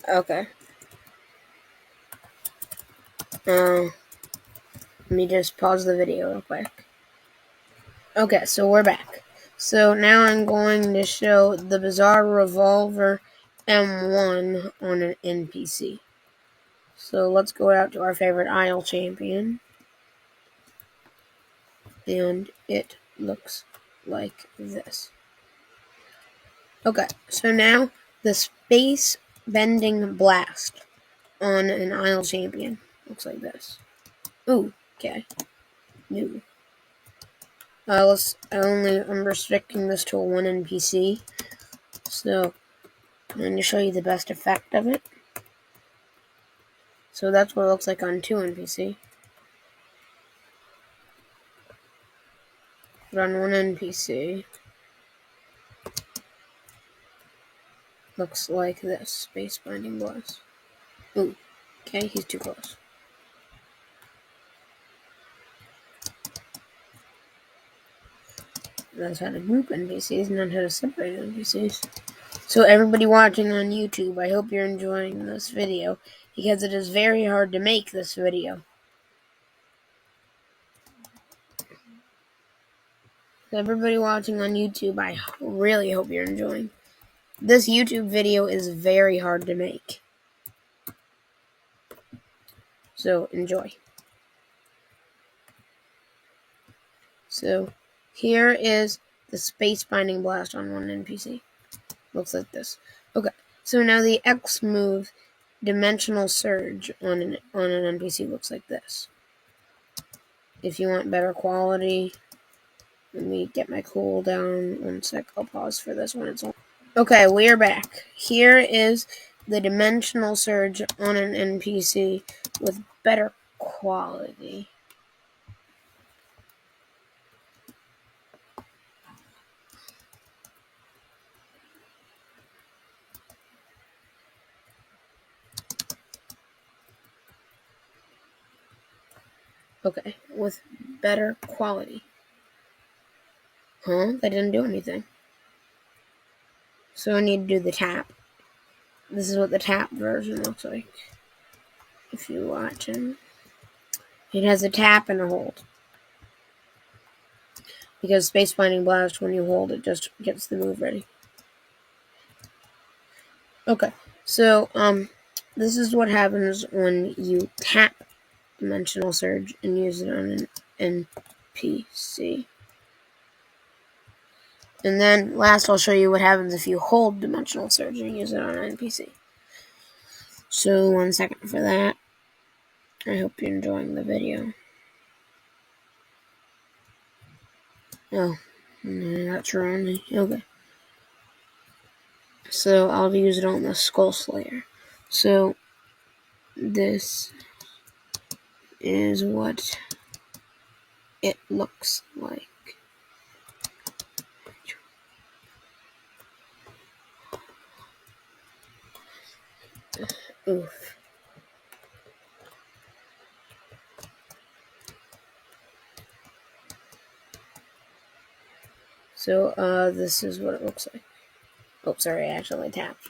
Okay. Let me just pause the video real quick. Okay, so we're back. So now I'm going to show the Bizarre Revolver M1 on an NPC. So let's go out to our favorite Isle Champion. And it looks like this. Okay, so now the Space Bending Blast on an Isle Champion looks like this. Ooh, okay. New. I'm restricting this to a 1 NPC. So I'm going to show you the best effect of it. So that's what it looks like on 2 NPC. But on 1 NPC, looks like this. Space Binding Blast. Ooh, okay, he's too close. That's how to group NPCs, not how to separate NPCs. So everybody watching on YouTube, I hope you're enjoying this video, because it is very hard to make this video. So everybody watching on YouTube, I really hope you're enjoying This YouTube video is very hard to make. So, enjoy. So, here is the space binding blast on one NPC. Looks like this. Okay, so now the X move, dimensional surge on an NPC looks like this. If you want better quality, let me get my cooldown. 1 sec, I'll pause for this one. Okay, we are back. Here is the dimensional surge on an NPC with better quality. Okay, with better quality. Huh? That didn't do anything. So I need to do the tap. This is what the tap version looks like. If you watch it. It has a tap and a hold. Because Space Binding Blast, when you hold, it just gets the move ready. Okay, so, this is what happens when you tap Dimensional Surge and use it on an NPC. And then last I'll show you what happens if you hold Dimensional Surge and use it on an NPC. So 1 second for that. I hope you're enjoying the video. Oh, that's wrong. Okay. So I'll use it on the Skull Slayer. So this is what it looks like. Oof. So, this is what it looks like. Oh, sorry, I accidentally tapped.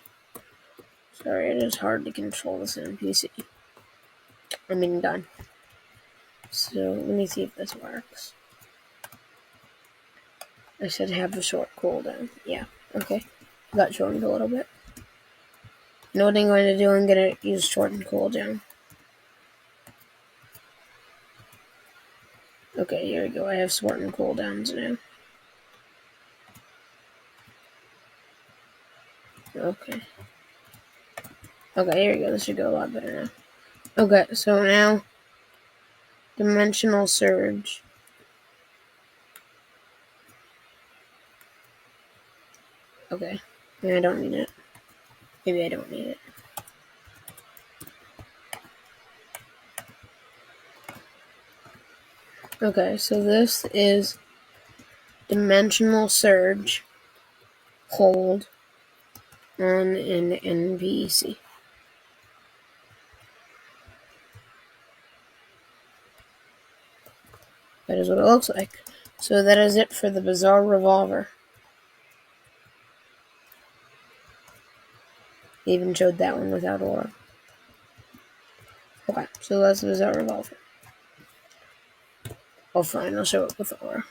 Sorry, it is hard to control this NPC. I mean, done. So, let me see if this works. I should have a short cooldown. Yeah, okay. Got shortened a little bit. You know what I'm going to do? I'm going to use shortened cooldown. Okay, here we go. I have shortened cooldowns now. Okay. Okay, here we go. This should go a lot better now. Okay, so now, Dimensional Surge. Okay, I don't need it. Maybe I don't need it. Okay, so this is Dimensional Surge hold on an NPC. That is what it looks like. So that is it for the Bizarre Revolver. Even showed that one without aura. Okay, so that's the Bizarre Revolver. Oh, fine, I'll show it with aura.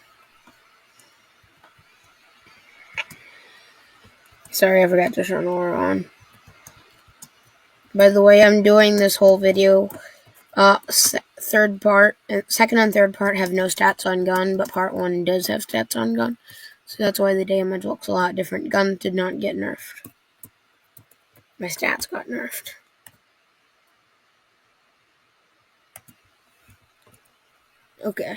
Sorry, I forgot to turn aura on. By the way, I'm doing this whole video. Second and third part have no stats on gun, but part 1 does have stats on gun. So that's why the damage looks a lot different. Guns did not get nerfed. My stats got nerfed. Okay.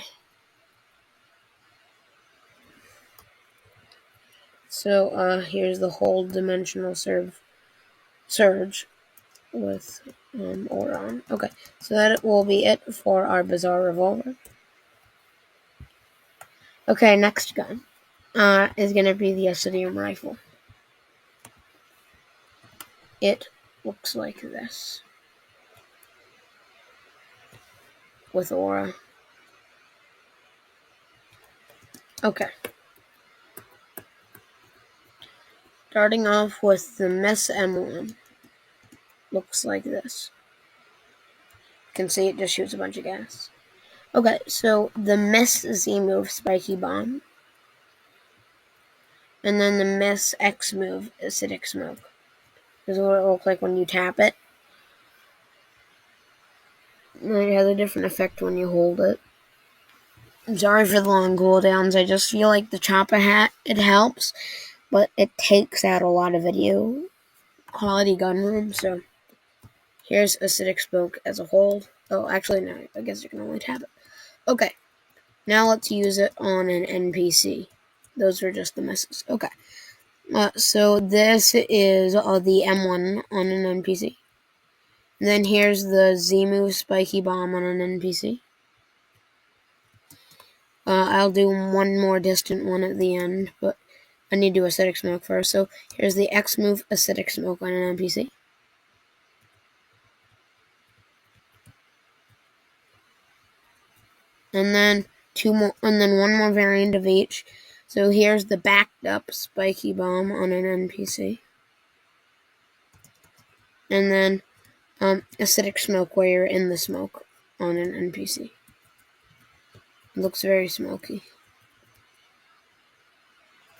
So, here's the whole Dimensional Surge with aura on. Okay, so that will be it for our Bizarre Revolver. Okay, next gun is going to be the Acidum Rifle. It looks like this. With aura. Okay. Starting off with the Miss M1. Looks like this. You can see it just shoots a bunch of gas. Okay, so the Miss Z move, Spiky Bomb. And then the Miss X move, Acidic Smoke. This is what it looks like when you tap it. It has a different effect when you hold it. I'm sorry for the long cooldowns. I just feel like the Choppa hat, it helps, but it takes out a lot of video quality gun room. So here's Acidic Smoke as a whole. Oh, actually, no. I guess you can only tap it. Okay. Now let's use it on an NPC. Those are just the misses. Okay. So this is the M1 on an NPC. And then here's the Z-move Spiky Bomb on an NPC. I'll do one more distant one at the end, but I need to do Acidic Smoke first. So here's the X move Acidic Smoke on an NPC. And then one more variant of each. So here's the backed up Spiky Bomb on an NPC. And then Acidic Smoke where you're in the smoke on an NPC. It looks very smoky.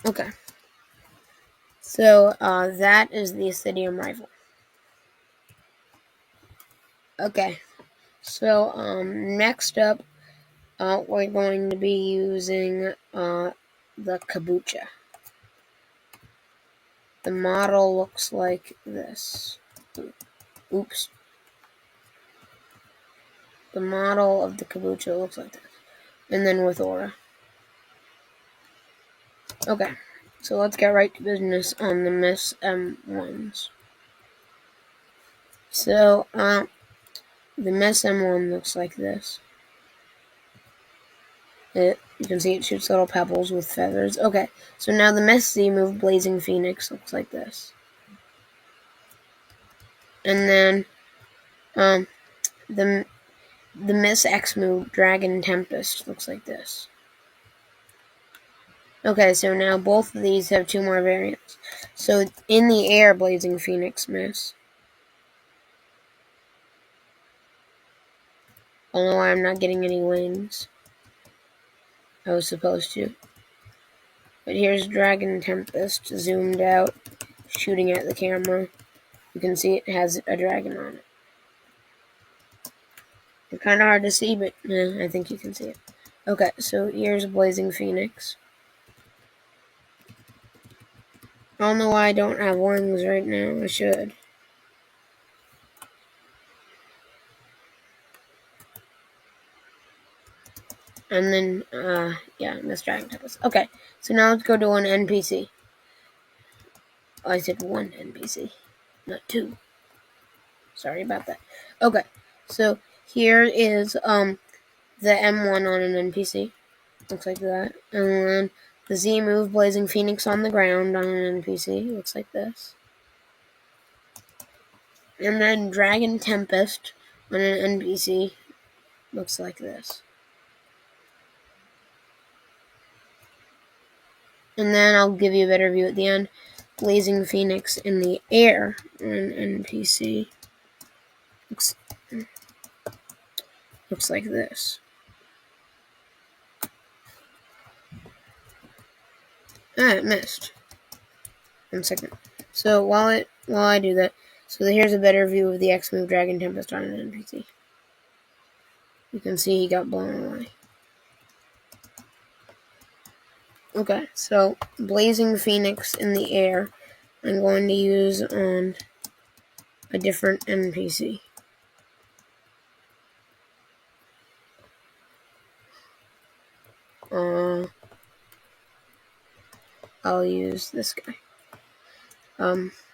Okay. So that is the Acidum Rifle. Okay. So next up, we're going to be using the Kabucha. The model looks like this. Oops. The model of the Kabucha looks like this. And then with aura. Okay. So let's get right to business on the Miss M1s. So, the Miss M1 looks like this. You can see it shoots little pebbles with feathers. Okay, so now the Miss Z move Blazing Phoenix looks like this. And then, the Miss X move Dragon Tempest looks like this. Okay, so now both of these have two more variants. So in the air, Blazing Phoenix Miss. I don't know why I'm not getting any wings. I was supposed to. But here's Dragon Tempest zoomed out, shooting at the camera. You can see it has a dragon on it. It's kind of hard to see, but I think you can see it. Okay, so here's Blazing Phoenix. I don't know why I don't have wings right now. I should. And then, Miss Dragon Tempest. Okay, so now let's go to an NPC. Oh, I said one NPC, not two. Sorry about that. Okay, so here is the M1 on an NPC. Looks like that. And then the Z move Blazing Phoenix on the ground on an NPC. Looks like this. And then Dragon Tempest on an NPC. Looks like this. And then I'll give you a better view at the end. Blazing Phoenix in the air on an NPC. Looks like this. It missed. 1 second. So while I do that, so here's a better view of the X move Dragon Tempest on an NPC. You can see he got blown away. Okay, so Blazing Phoenix in the air, I'm going to use on a different NPC. I'll use this guy.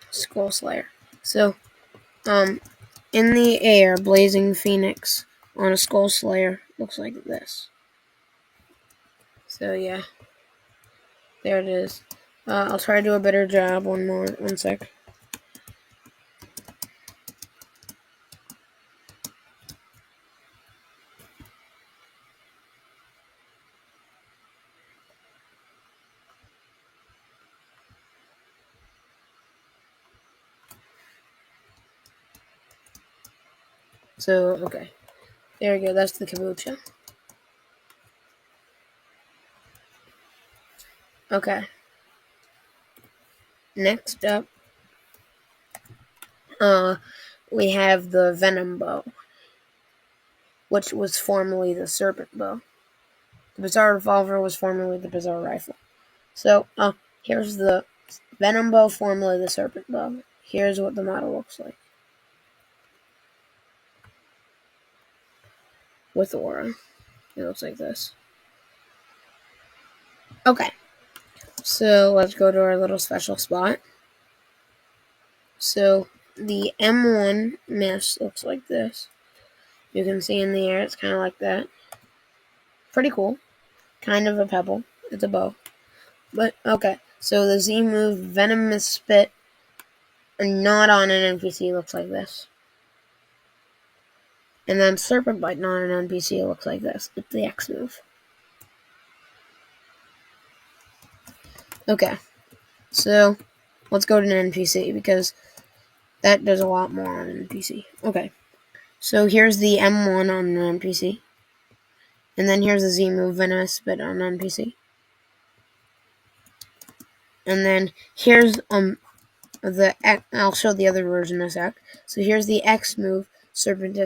Skull Slayer. So, in the air, Blazing Phoenix on a Skull Slayer looks like this. So yeah, there it is. I'll try to do a better job. One sec. So, okay. There we go, that's the Kabucha. Okay. Next up, we have the Venom Bow, which was formerly the Serpent Bow. The Bizarre Revolver was formerly the Bizarre Rifle. So, here's the Venom Bow, formerly the Serpent Bow. Here's what the model looks like. With aura. It looks like this. Okay. So, let's go to our little special spot. So, the M1 mesh looks like this. You can see in the air, it's kind of like that. Pretty cool. Kind of a pebble. It's a bow. But, okay. So, the Z move, Venomous Spit, and not on an NPC looks like this. And then Serpent Bite not an NPC looks like this. It's the X move. Okay. So, let's go to an NPC, because that does a lot more on an NPC. Okay. So, here's the M1 on an NPC. And then here's the Z move, Venomous Spit on an NPC. And then here's the X, I'll show the other version in a sec. So here's the X move, Serpent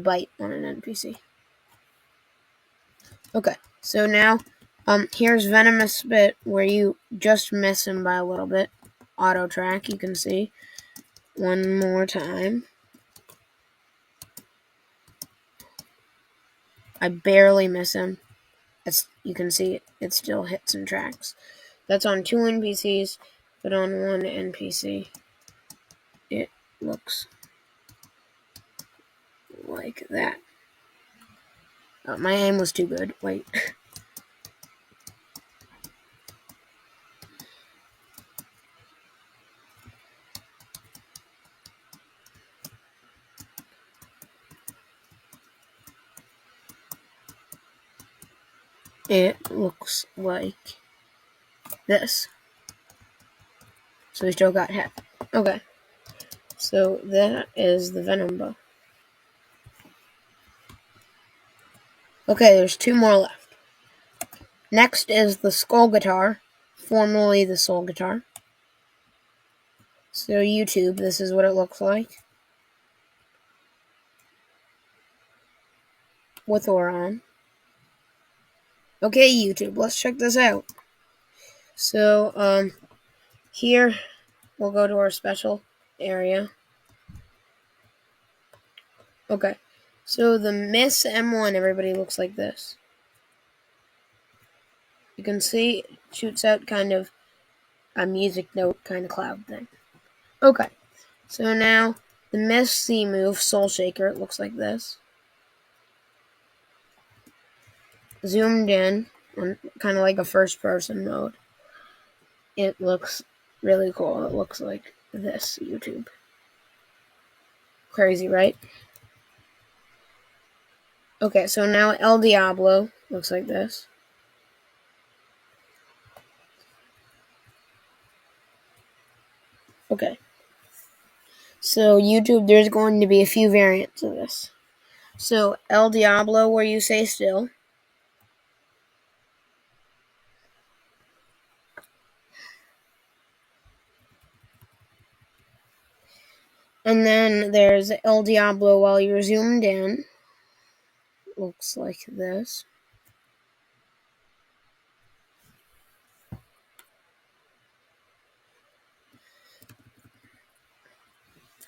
Bite on an NPC. Okay, so now here's Venomous Spit, where you just miss him by a little bit. Auto track, you can see. One more time. I barely miss him. You can see it still hits and tracks. That's on 2 NPCs, but on 1 NPC, it looks like that. My aim was too good. Wait. It looks like this. So we still got hit. Okay. So that is the Venom Bow. Okay, there's 2 more left. Next is the Skull Guitar, formerly the Soul Guitar. So YouTube, this is what it looks like. With aura on. Okay, YouTube, let's check this out. So, here, we'll go to our special area. Okay, so the Miss M1, everybody, looks like this. You can see it shoots out kind of a music note kind of cloud thing. Okay, so now the Miss C move, Soul Shaker, it looks like this. Zoomed in, on kind of like a first-person mode. It looks really cool. It looks like this, YouTube. Crazy, right? Okay, so now El Diablo looks like this. Okay. So, YouTube, there's going to be a few variants of this. So, El Diablo, where you say still. And then there's El Diablo while you're zoomed in. Looks like this.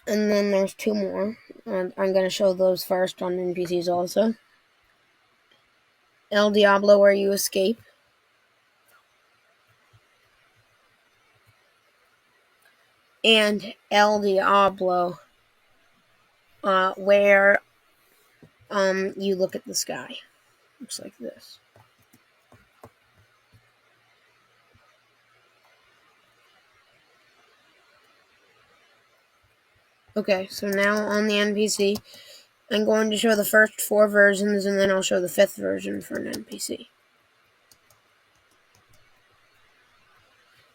And then there's 2 more. And I'm going to show those first on NPCs also. El Diablo where you escape. And El Diablo where you look at the sky. Looks like this. Okay, so now on the NPC, I'm going to show the first 4 versions, and then I'll show the 5th version for an NPC.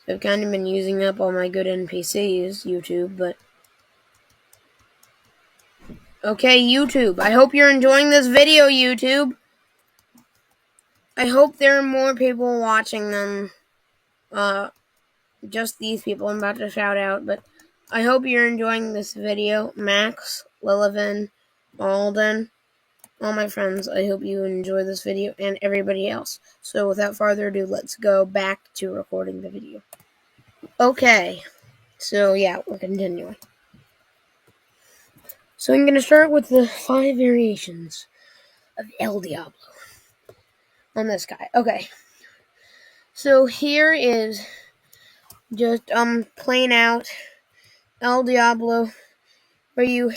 So I've kind of been using up all my good NPCs, YouTube, but... Okay, YouTube, I hope you're enjoying this video, YouTube! I hope there are more people watching than just these people I'm about to shout out, but I hope you're enjoying this video. Max, Lillivan, Alden, all my friends, I hope you enjoy this video, and everybody else. So without further ado, let's go back to recording the video. Okay, so yeah, we're continuing. So I'm going to start with the 5 variations of El Diablo on this guy. Okay, so here is just plain out El Diablo, where you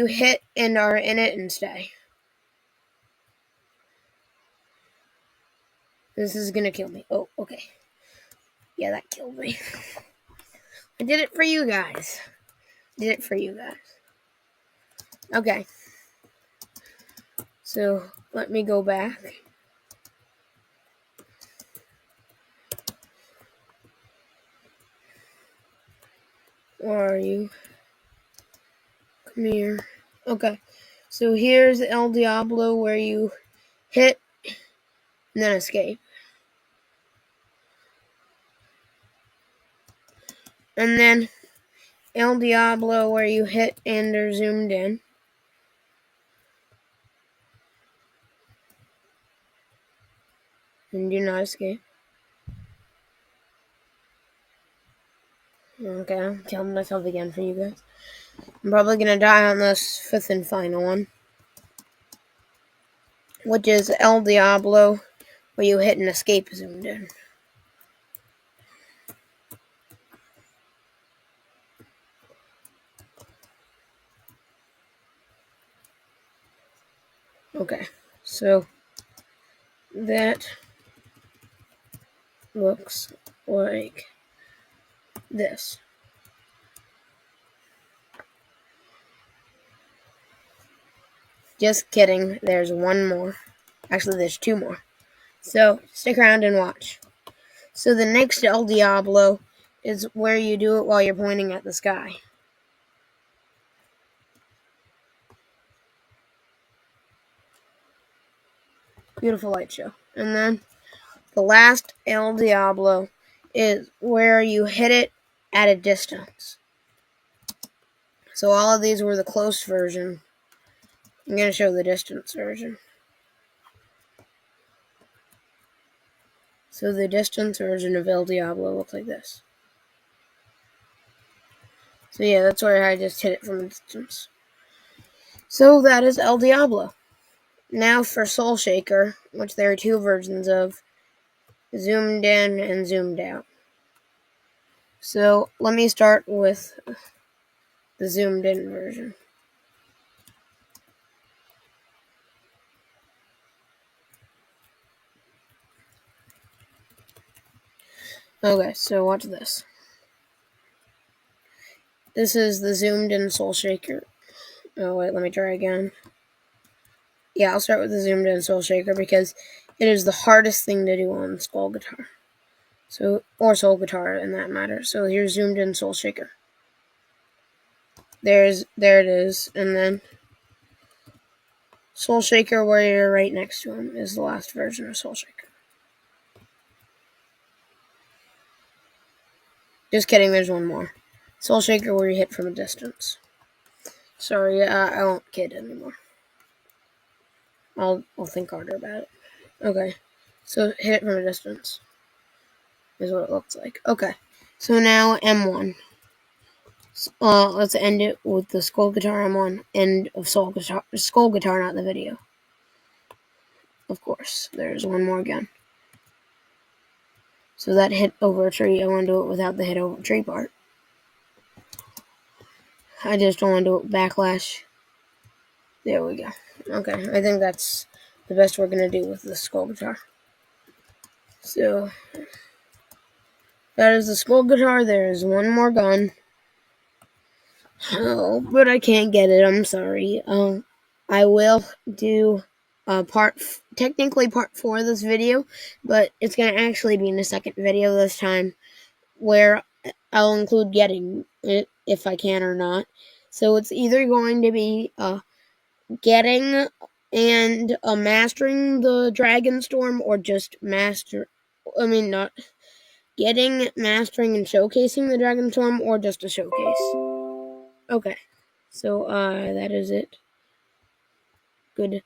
hit and are in it and stay. This is gonna kill me. Oh, okay. Yeah, that killed me. I did it for you guys. Okay. So let me go back. Where are you? Come here. Okay. So here's El Diablo, where you hit and then escape. And then El Diablo, where you hit and are zoomed in. And do not escape. Okay, I'm killing myself again for you guys. I'm probably gonna die on this 5th and final one, which is El Diablo, where you hit and escape zoomed in. Okay, so that looks like this. Just kidding, there's one more. Actually, there's 2 more. So stick around and watch. So the next El Diablo is where you do it while you're pointing at the sky. Beautiful light show. And then the last El Diablo is where you hit it at a distance. So all of these were the close version. I'm going to show the distance version. So the distance version of El Diablo looks like this. So yeah, that's where I just hit it from a distance. So that is El Diablo. Now for Soul Shaker, which there are 2 versions of, zoomed in and zoomed out. So let me start with the zoomed in version. Okay, so watch this. This is the zoomed in Soul Shaker. Oh wait, let me try again. Yeah, I'll start with the zoomed in Soul Shaker because it is the hardest thing to do on Skull Guitar. So, or Soul Guitar in that matter. So here's zoomed in Soul Shaker. There it is, and then Soul Shaker, where you're right next to him, is the last version of Soul Shaker. Just kidding, there's one more. Soul Shaker, where you hit from a distance. Sorry, I won't kid anymore. I'll think harder about it. Okay, so hit it from a distance is what it looks like. Okay, so now M1. Let's end it with the Skull Guitar M1. End of Skull Guitar, not the video. Of course, there's one more again. So that hit over a tree, I want to do it without the hit over a tree part. I just don't want to do it backlash. There we go. Okay, I think that's the best we're going to do with the Skull Guitar. So, that is the Skull Guitar. There is one more gun. Oh, but I can't get it. I'm sorry. I will do technically part 4 of this video, but it's going to actually be in the second video this time, where I'll include getting it if I can or not. So it's either going to be getting and mastering the Dragonstorm, or just not getting, mastering, and showcasing the Dragonstorm, or just a showcase? Okay, so that is it. Good